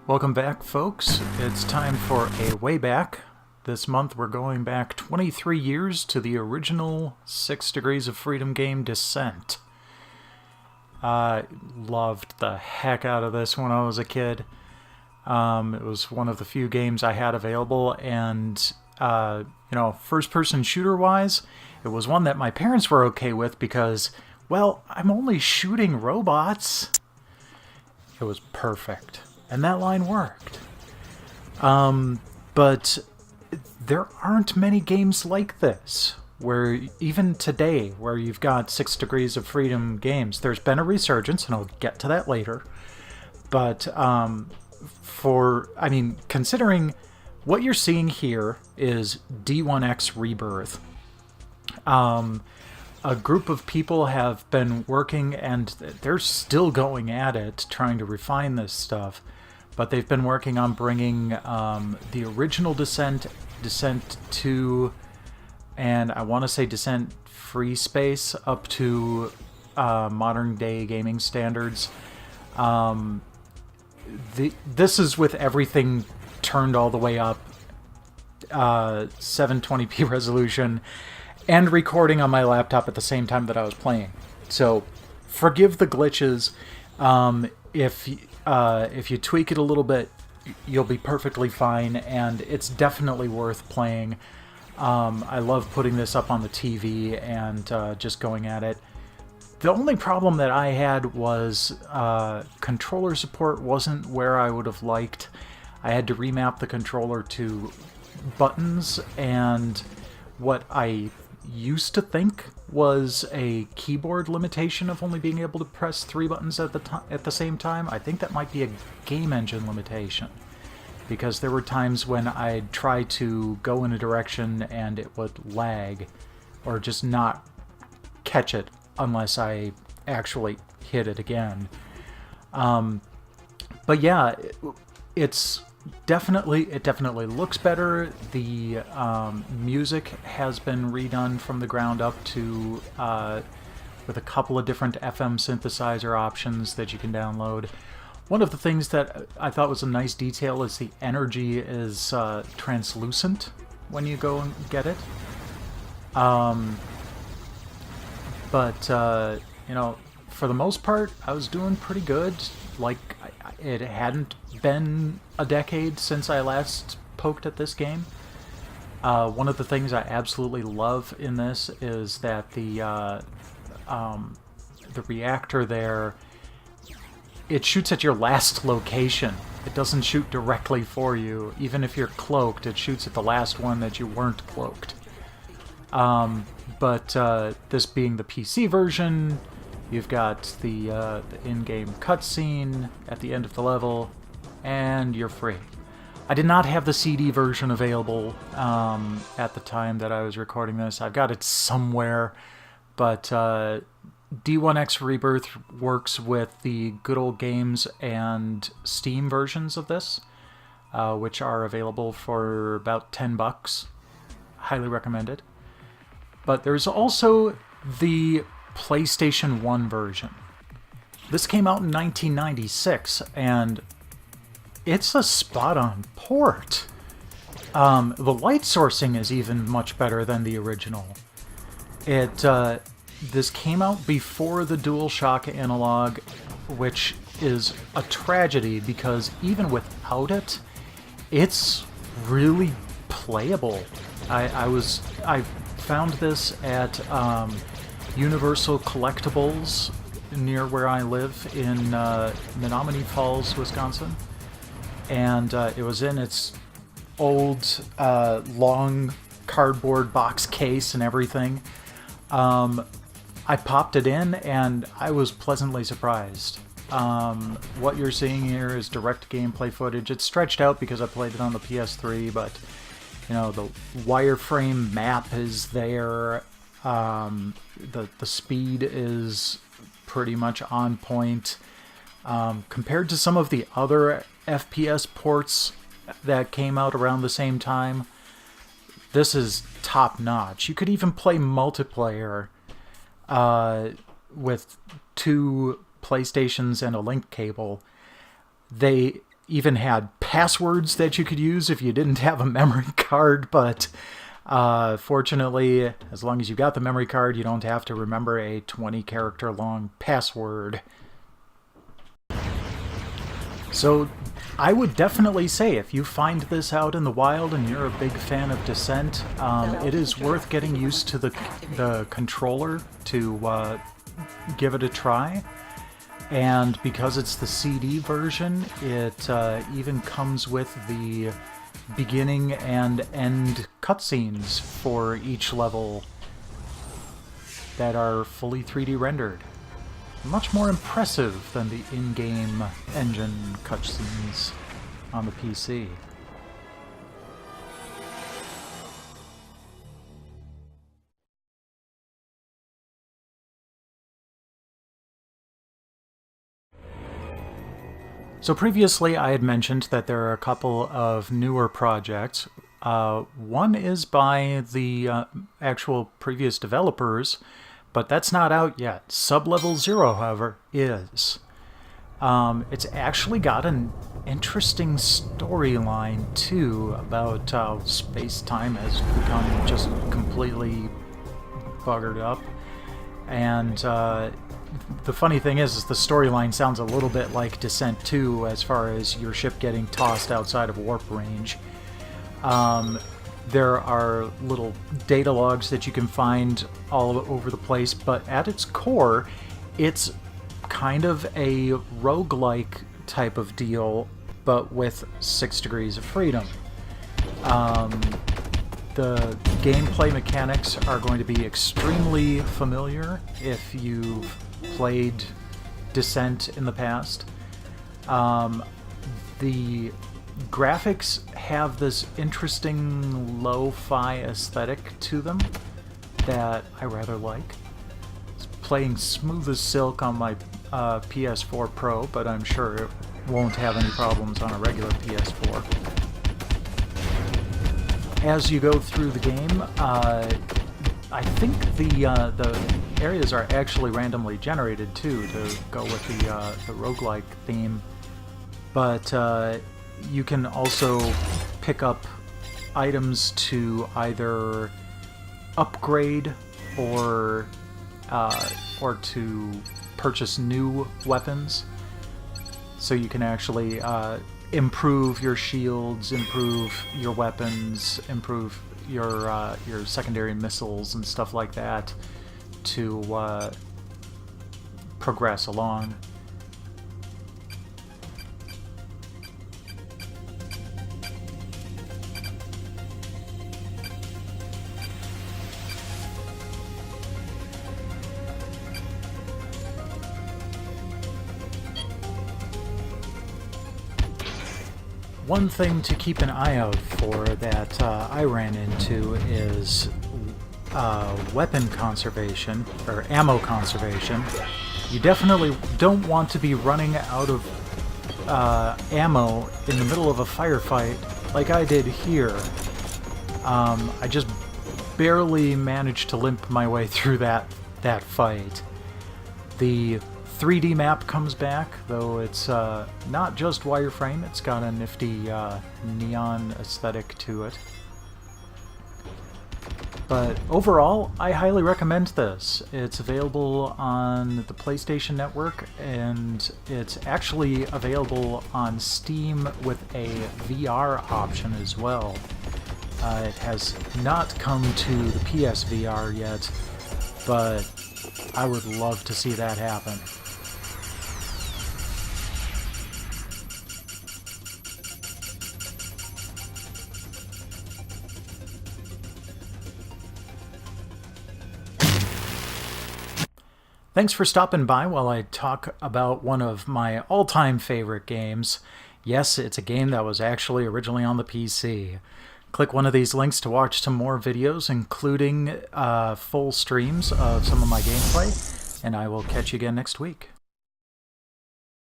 Welcome back, folks. It's time for a Wayback. This month we're going back 23 years to the original 6 Degrees of Freedom game, Descent. I loved the heck out of this when I was a kid. It was one of the few games I had available, and, first-person shooter-wise, it was one that my parents were okay with because, well, I'm only shooting robots. It was perfect. And that line worked. But there aren't many games like this, where even today, where you've got 6 Degrees of Freedom games, there's been a resurgence, and I'll get to that later. But considering what you're seeing here is D1X Rebirth. A group of people have been working, and they're still going at it, trying to refine this stuff. But they've been working on bringing the original Descent 2, and I want to say Descent Free Space up to modern day gaming standards. This is with everything turned all the way up, 720p resolution, and recording on my laptop at the same time that I was playing. So forgive the glitches. If you tweak it a little bit, you'll be perfectly fine, and it's definitely worth playing. I love putting this up on the TV and just going at it. The only problem that I had was controller support wasn't where I would have liked. I had to remap the controller to buttons, and what I used to think was a keyboard limitation of only being able to press 3 buttons at the same time. I think that might be a game engine limitation, because there were times when I'd try to go in a direction and it would lag or just not catch it unless I actually hit it again. But yeah, it definitely looks better. The music has been redone from the ground up to with a couple of different FM synthesizer options that you can download. One of the things that I thought was a nice detail is the energy is translucent when you go and get it. For the most part, I was doing pretty good. Like, it hadn't been a decade since I last poked at this game. One of the things I absolutely love in this is that the reactor there, it shoots at your last location. It doesn't shoot directly for you. Even if you're cloaked, it shoots at the last one that you weren't cloaked. This being the PC version, you've got the in-game cutscene at the end of the level, and you're free. I did not have the CD version available at the time that I was recording this. I've got it somewhere, but D1X Rebirth works with the Good Old Games and Steam versions of this, which are available for about $10. Highly recommended. But there's also the PlayStation 1 version. This came out in 1996, and it's a spot-on port. The light sourcing is even much better than the original. This came out before the DualShock analog, which is a tragedy because even without it, it's really playable. I found this at Universal Collectibles near where I live in Menominee Falls, Wisconsin. And it was in its old, long cardboard box case and everything. I popped it in, and I was pleasantly surprised. What you're seeing here is direct gameplay footage. It's stretched out because I played it on the PS3, but the wireframe map is there. The speed is pretty much on point. Compared to some of the other FPS ports that came out around the same time, this is top-notch. You could even play multiplayer with 2 PlayStations and a link cable. even had passwords that you could use if you didn't have a memory card, but fortunately, as long as you got the memory card, you don't have to remember a 20-character long password. So I would definitely say if you find this out in the wild and you're a big fan of Descent, it is worth getting used to the controller to give it a try. And because it's the CD version, it even comes with the beginning and end cutscenes for each level that are fully 3D rendered. Much more impressive than the in-game engine cutscenes on the PC. So previously I had mentioned that there are a couple of newer projects. One is by the actual previous developers, but that's not out yet. Sublevel Zero, however, is. It's actually got an interesting storyline, too, about how space-time has become just completely buggered up. And the funny thing is the storyline sounds a little bit like Descent 2 as far as your ship getting tossed outside of warp range. There are little data logs that you can find all over the place, but at its core, it's kind of a roguelike type of deal, but with 6 degrees of freedom. The gameplay mechanics are going to be extremely familiar if you've played Descent in the past. The graphics have this interesting lo-fi aesthetic to them that I rather like. It's playing smooth as silk on my PS4 Pro, but I'm sure it won't have any problems on a regular PS4. As you go through the game, I think the areas are actually randomly generated too, to go with the roguelike theme. But you can also pick up items to either upgrade or to purchase new weapons. So you can actually improve your shields, improve your weapons, improve your secondary missiles and stuff like that to progress along. One thing to keep an eye out for that I ran into is weapon conservation, or ammo conservation. You definitely don't want to be running out of ammo in the middle of a firefight like I did here. I just barely managed to limp my way through that fight. The 3D map comes back, though it's not just wireframe, it's got a nifty neon aesthetic to it. But overall, I highly recommend this. It's available on the PlayStation Network, and it's actually available on Steam with a VR option as well. It has not come to the PSVR yet, but I would love to see that happen. Thanks for stopping by while I talk about one of my all-time favorite games. Yes, it's a game that was actually originally on the PC. Click one of these links to watch some more videos, including full streams of some of my gameplay, and I will catch you again next week.